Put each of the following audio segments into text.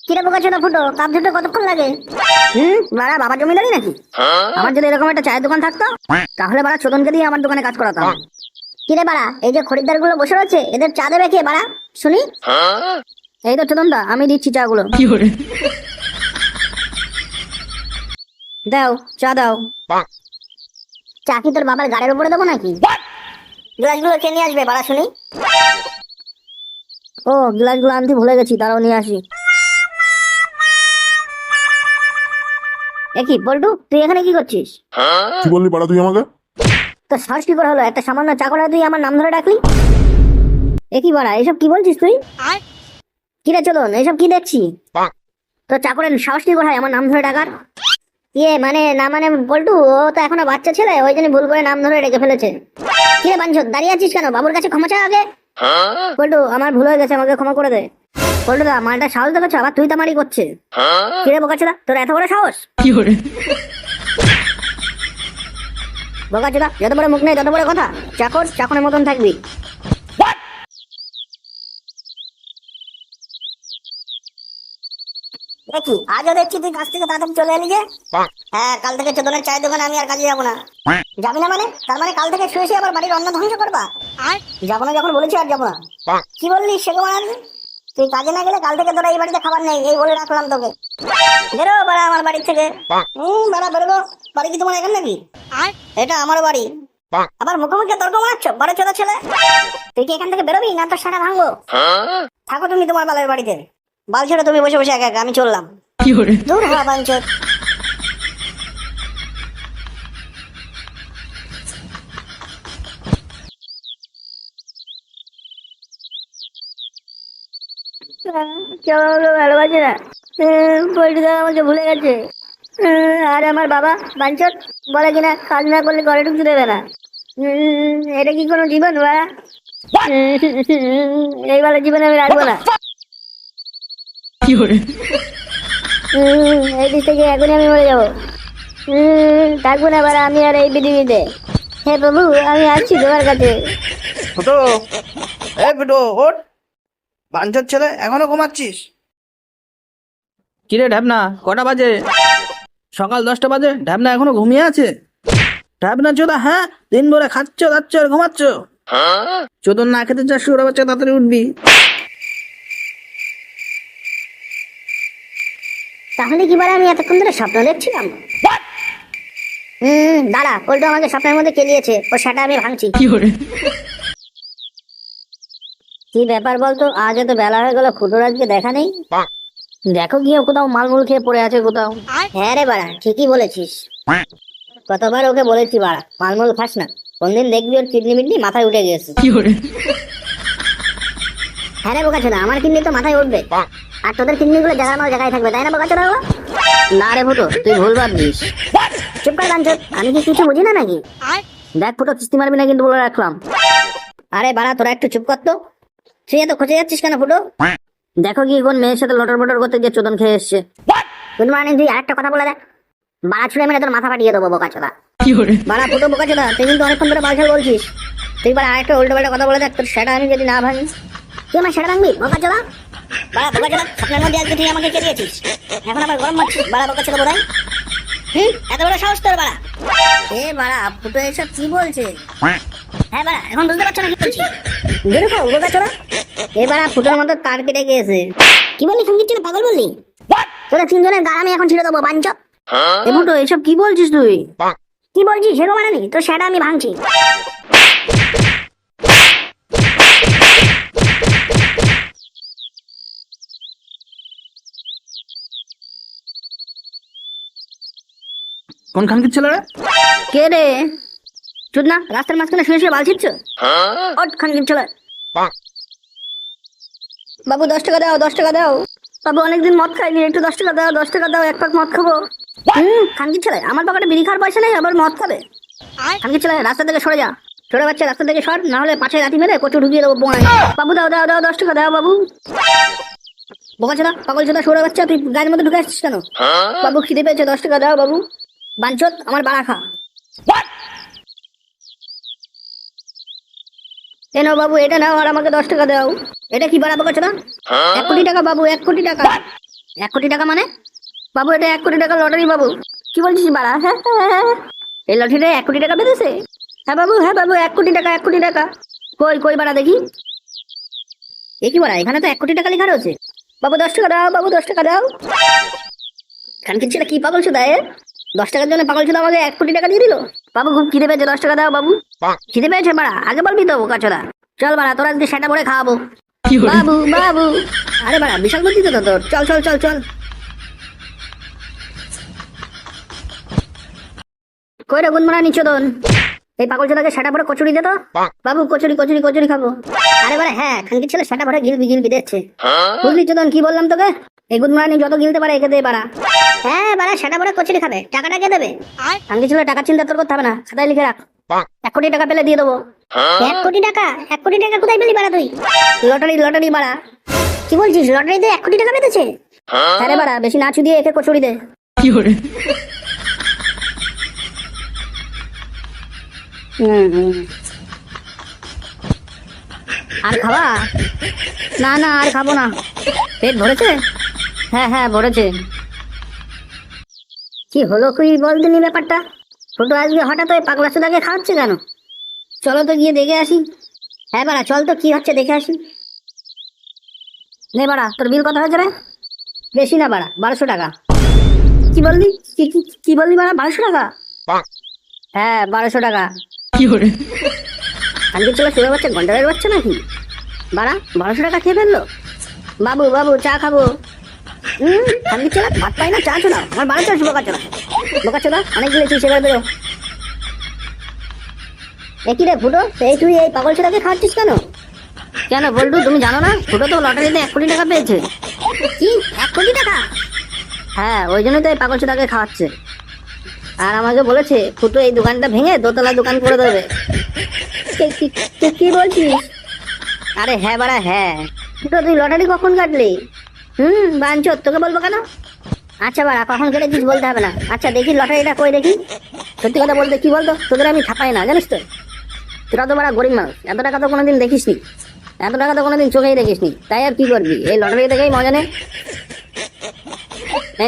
কিরে বোকা ছোট ফুটো, কাপ ধুতে কতক্ষণ লাগে? বাড়া বাবা জমিদারি নাকি? আমার যদি এরকম একটা চায়ের দোকান থাকতো তাহলে বাড়া চোদনকে দিয়ে আমার দোকানে কাজ করাতাম। কিরে বাড়া, এই যে খরিদ্দার গুলো বসে রয়েছে এদের চা দেবে কে বাড়া শুনি? এই তো চোদন দা, আমি দিচ্ছি চা গুলো। দাও চা দাও। চা কি তোর বাবার গাড়ির উপরে দেবো নাকি? গ্লাসগুলো কে নিয়ে আসবে বাড়া শুনি? ও গ্লাসগুলো আনতে ভুলে গেছি, তারাও নিয়ে আসি। কি বল্টু, তুই এখানে কি করছিস? কি বললি পাড়া তুই আমাকে? তো সাহস কি করে হলো একটা সামান্য চাকরা তুই আমার নাম ধরে ডাকলি? কি বাড়া, এসব কি বলছিস তুই? কিরে চলুন, এসব কি দেখছি? তো চাকরের সাহস কি করে হয় আমার নাম ধরে ডাকার? মানে না মানে বল্টু, ও তো এখনো বাচ্চা ছেলে, ওই জন্য ভুল করে নাম ধরে ডেকে ফেলেছে। কিরে বাঞ্চত, দাঁড়িয়ে আছিস কেন? বাবুর কাছে ক্ষমা চা আগে। বল্টু আমার ভুল হয়ে গেছে, আমাকে ক্ষমা করে দে। বল্টু দা, মালটা সাহস দেখাচ্ছ, আবার তুই তামারি করছে। কিরে বোকাচোদা, তোর এত বড় সাহস? বোকাচোদা, যত বড় মুখ নেই তত বড় কথা। চাকর চাকরের মতন থাকবি। দেখি আজও দেখছি তুই কাছ থেকে তাড়াতাড়ি চলে এলি যে। হ্যাঁ, কাল থেকে চোদনের চায়ের দোকানে আমি আর কাজে যাবো না। যাবি না মানে? তার মানে কাল থেকে শুয়ে শুয়ে আবার বাড়ির অন্ন ধ্বংস করবা? যাবো না যখন বলেছি আর যাবো না। কি বললি সেগো মারানি? তুই কাজে না গেলে কাল থেকে তোরা এই বাড়িতে খাবার নেই, এই বলে রাখলাম তোকে। বেরো বাড়া আমার বাড়ি থেকে। বাড়া বেরোবো। বাড়ি কি তোমার এখানে নাকি? এটা আমার বাড়ি। আবার মুখোমুখি তর্ক মারছ বড় ছোট ছেলে। তুই কি এখান থেকে বেরোবি না তোর সাটা ভাঙবো? থাকো তুমি তোমার বালের বাড়িতে। বাল ছেড়ে তুমি বসে বসে একা একা, আমি চললাম। দূর হওয়া বাঞ্চত। কেউ আমাকে ভালোবাসে না, পল্টুদা আমাকে ভুলে গেছে। আর আমার বাবা বাঞ্চত বলে কিনা কাজ না করলে ঘরে ঢুকতে দেবে না। এটা কি কোনো জীবন বাড়া? এইবার জীবনে আমি রাখবো না। এই দিক থেকে এখনই আমি মরে যাবো। থাকবো না বাড়া আমি আর এই পৃথিবীতে। হে প্রভু, আমি আসছি তোমার কাছে। ফুটো, ফুটো ওঠ। বাঞ্চার ছেলে এখনো ঘুমাচ্ছিস? কিরে ঢ্যাবনা, কটা বাজে? সকাল 10টা বাজে, ঢ্যাবনা এখনো ঘুমিয়ে আছে? ঢ্যাবনা চোদা, হ্যাঁ দিন ভরে খাচ্ছ দাচ্ছ আর ঘুমাচ্ছ। চোদন না খেতে চাস শুয়োর বাচ্চা, তাড়াতাড়ি উঠবি। তাহলে কি বারে আমি এতক্ষণ ধরে স্বপ্ন দেখছিলাম? দাঁড়া, পল্টু আমাকে স্বপ্নের মধ্যে কেলিয়েছে, ও সেটা আমি ভাঙছি। কি ব্যাপার বলতো, আজ এত বেলা হয়ে গেল, ফুটোর আজকে দেখা নেই। দেখো গিয়ে কোথাও মালমূল খেয়ে পড়ে আছে কোথাও। হ্যাঁ রে বাড়া, ঠিকই বলেছিস। কতবার ওকে বলেছি বাড়া মালমূল খাস না, কোনদিন দেখবি ওর কিডনি মিডনি মাথায় উঠে গেছে। হ্যাঁ রে বোকাচোদা, আমার কিডনি তো মাথায় উঠবে, আর তোদের কিডনি গুলো জায়গার মতো জায়গায় থাকবে, তাই না বোকাচোদা? না রে ফুটো, তুই ভুল ভাবছিস। চুপ কর বাঞ্চত, আমি কি কিছু বুঝি না নাকি? দেখ ফুটো, কিস্তি মারবি না কিন্তু বলে রাখলাম। আরে বাড়া তোরা একটু চুপ কর তো। তুই এত খোঁজে যাচ্ছিস কেন ফুটো? দেখো কি কোন মেয়ের সাথে লটর বটর করতে গিয়ে চোদন খেয়ে এসছে। গুড মর্নিং, তুই আরেকটা কথা বলে দেখ, বাড়া ছুড়ে মেরে তোর মাথা ফাটিয়ে দেবো বোকাচোদা। বাড়া ফুটো বোকাচোদা, তুই কিন্তু অনেকক্ষণ ধরে বালছাল বলছিস। তুই বাড়া আরেকটা উল্টো পাল্টা কথা বলে দেখ, তোর সেটা আমি যদি না ভাঙি। তুই আমার সেটা ভাঙবি বোকাচোদা? বাড়া বোকাচোদা, স্বপ্নের মধ্যে আজকে তুই আমাকে কেলিয়েছিস, এখন আবার গরম মারছিস বাড়া বোকাচোদা বোধহয়। এত বড় সাহস তোর বাড়া? বাড়া ফুটো এসব কি বলছে? হ্যাঁ বাড়া, এখন বুঝতে পারছো না কি বলছি? দেখো বোকাচোদা, এবার ফুটোর মতো তার কেটে গিয়েছে। কি বললি সঙ্গীত ছিল, পাগল বললি? তোরা তিনজনের গাল আমি এখন ছিঁড়ে দেবো বাঞ্চত। ফুটো এসব কি বলছিস তুই? কি বলছিস সেরকম মানানি, তোর সেটা আমি ভাঙছি। কোন খানকির ছেলে রে? কে রে? চুদ না, রাস্তার মাঝখানে শুয়ে শুয়ে বাল ছিটছ? ওঠ খানকির ছেলে। বাবু 10 টাকা দাও, 10 টাকা দাও। বাবু অনেকদিন মদ খাইনি, একটু 10 টাকা দাও, 10 টাকা দাও, এক প্যাক মদ খাবো। খানকির ছেলে, আমার পকেটে বিড়ি খাওয়ার পয়সা নেই, আবার মদ খাবে? খানকির ছেলে, রাস্তা থেকে সরে যা। সরে বাচ্চা, রাস্তা থেকে সর, না হলে পাছে লাঠি মেরে কচু ঢুকিয়ে দেবো বোঁয়ায়। বাবু দাও দাও দাও, 10 টাকা দাও বাবু। বোকাচোদা, পাগল চোদা, সরে বাচ্চা, তুই গায়ের মধ্যে ঢুকে আসছিস কেন? বাবু খিদে পেয়েছে, 10 টাকা দাও বাবু। বাঞ্চত, আমার বাড়া খা। এ নাও বাবু, এটা নাও, আর আমাকে 10 টাকা দাও। এটা কি বাড়া বোকাচোদা? 1 কোটি টাকা বাবু, 1 কোটি টাকা। 1 কোটি টাকা মানে? বাবু এটা 1 কোটি টাকা লটারি বাবু। কি বলছিস বাড়া? হ্যাঁ, এই লটারিতে 1 কোটি টাকা পেতেছে? হ্যাঁ বাবু 1 কোটি টাকা, 1 কোটি টাকা। কই কই বাড়া দেখি। এ কি বাড়া, এখানে তো 1 কোটি টাকা লেখা রয়েছে। বাবু 10 টাকা দাও, বাবু 10 টাকা দাও। খানকির ছেলে কি পাগল শুধু 10 টাকার জন্য পাগল শুধু আমাকে 1 কোটি টাকা দিয়ে দিল। বাবু খুব খিদে পেয়েছে, 10 টাকা দাও বাবু। খিদে পেয়েছে বাড়া, আগে বলবি তো বোকাচোদা। চল বাড়া, তোরা আজকে সেটা পরে খাওয়াবো। বাবু বাবু, আরে বাড়া বিশাল বুদ্ধি তো তোর। চল চল চল চল। কই রে গুনমারা নিচোদন, এই পাগল ছেলেকে সেটা পরে কচুরি দে তো। বাবু কচুরি কচুরি কচুরি খাবো। আরে বাড়া হ্যাঁ, খানকির ছেলে সেটা পরে গিলবি গিলবি দিচ্ছে। বুঝলি চোদন কি বললাম তোকে? এই গুনমারানি যত গিলতে পারে একে দে বাড়া। হ্যাঁ বাড়া সেটা পরে কচুরি খাবে, টাকাটা কে দেবে? খানকির ছেলে টাকার চিন্তা তোর করতে হবে না, খাতায় লিখে রাখ। 1 কোটি টাকা পেলে দিয়ে দেবো। 1 কোটি টাকা? 1 কোটি টাকা কোথায় পেলি বাড়া তুই? লটারি লটারি বাড়া। কি বলছিস, লটারিতে 1 কোটি টাকা পেতেছে? আরে বাড়া বেশি নাচু দিয়ে একে কচুরি দে। আর খাবা? না না আর খাবো না। পেট ভরেছে? হ্যাঁ হ্যাঁ ভরেছে। কি হলো কি বলদিনি ব্যাপারটা? ছোট আজকে হঠাৎ ওই পাগলা সুদাকে খাওয়াচ্ছে কেন? চলো তো গিয়ে দেখে আসি। হ্যাঁ বাড়া চল তো, কি হচ্ছে দেখে আসি। নে বাড়া তোর বিল কত হয়েছে রে? বেশি না বাড়া, 1200 টাকা। কি বললি? কি বললি বাড়া, 1200 টাকা? হ্যাঁ 1200 টাকা। আজকে চলো শুরু হচ্ছে, ঘন্টারের বাচ্চা নাকি বাড়া? 1200 টাকা খেয়ে ফেললো। বাবু বাবু চা খাবো। আমি চলা ভাত পাই না, চা চলা আমার 1200 আসবো। বোকা চোদা অনেক গিয়েছিস, সেবার বেরো। একই রে ফুটো, এই তুই এই পাগল ছেলেকে খাওয়াচ্ছিস কেন? কেন বল্টু তুমি জানো না, ফুটো তো লটারিতে 1 কোটি টাকা পেয়েছে। কি 1 কোটি টাকা? হ্যাঁ ওই জন্যই তো এই পাগল ছেলেকে খাওয়াচ্ছে। আর আমাকে বলেছে ফুটো এই দোকানটা ভেঙে দোতলা দোকান করে দেবে। কি বলছিস? আরে হ্যাঁ বাড়া হ্যাঁ। ফুটো তুই লটারি কখন কাটলি? বাঞ্চোদ, তোকে বলবো কেন? আচ্ছা বাড়া কখন কেটেছিস বলতে হবে না। আচ্ছা দেখি লটারিটা কই দেখি। সত্যি কথা বলতে কি বলতো, তোদের আমি ছাপাই না জানিস তো। তোরা তো বাড়া গরিব মানুষ, এত টাকা তো কোনোদিন দেখিসনি, এত টাকা তো কোনোদিন চোখেই দেখিসনি। তাই আর কি করবি, এই লটারি দেখেই মজা নে।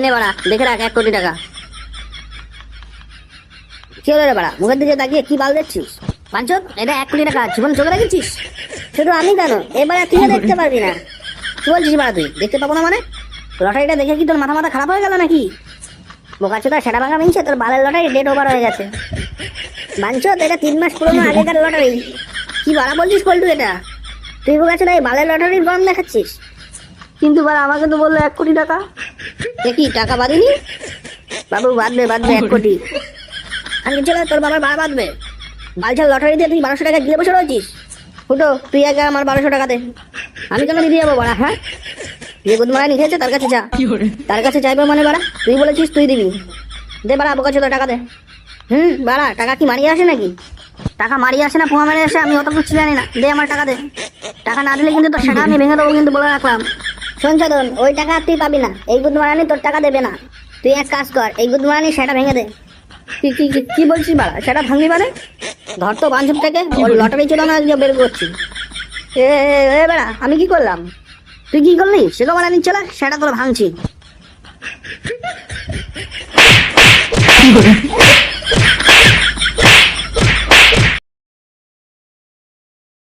নে বাড়া দেখে রাখ 1 কোটি টাকা। কি হলো রে বাড়া, মুখের দিকে তাকিয়ে কি বাল দেখছিস? বাঞ্চোদ এটা 1 কোটি টাকা জীবন চোখে রেখেছিস? শুধু আমি কেন, এবারে তুইও দেখতে পারবি না। কি বলছিস বাড়া তুই? দেখতে পাবো না মানে? লটারিটা দেখে কি তোর মাথা খারাপ হয়ে গেল নাকি? বোকাচোদা সেটা ভাঙা মিনছে, তোর বালের লটারি ডেট ওভার হয়ে গেছে। বাঞ্চোদ এটা 3 মাস পুরনো আগেকার লটারি। কি বাড়া বলছিস পল্টু এটা? তুই বোকাচোদা এই বালের লটারির গরম দেখাচ্ছিস। কিন্তু বাড়া আমাকে তো বললো 1 কোটি টাকা। কি টাকা বাঁধিনি? বাবু বাঁধবে 1 কোটি। আমি চলে তোর বাবার বাড়া বাঁধবে। বালছাল লটারি দিয়ে তুই 1200 টাকা গিলে বসে রয়েছিস। ফুটো তুই আগে আমার 1200 টাকা দে। আমি কেন দিয়ে যাবো বাড়া? হ্যাঁ যে গুদমারা নিখেছে তার কাছে যা। তার কাছে চাইবো মানে বাড়া? তুই বলেছিস তুই দিবি। দে বাড়া বোকাচোদা টাকা দে। বাড়া টাকা কি মারিয়ে আসে নাকি? টাকা মারিয়ে আসে না পোয়া মেরে আসে, আমি অত কিছু জানি না। দে আমার টাকা দে। টাকা না দিলে কিন্তু তোর সেটা আমি ভেঙে দেবো, কিন্তু বলে রাখলাম। শোন চদন, ওই টাকা তুই পাবি না। এই গুদমারানি তোর টাকা দেবে না। তুই এক কাজ কর, এই গুদমারানি সেটা ভেঙে দে। কি বলছিস বাড়া, সেটা ভাঙবি মানে? ধর তো বাঞ্চব থেকে, ওর লটারি ছিল না আজকে বের করছি। এ বেড়া আমি কি করলাম? তুই কি করলি? সেটা মানে নিচ্ছে না, সেটা তোর ভাঙছি।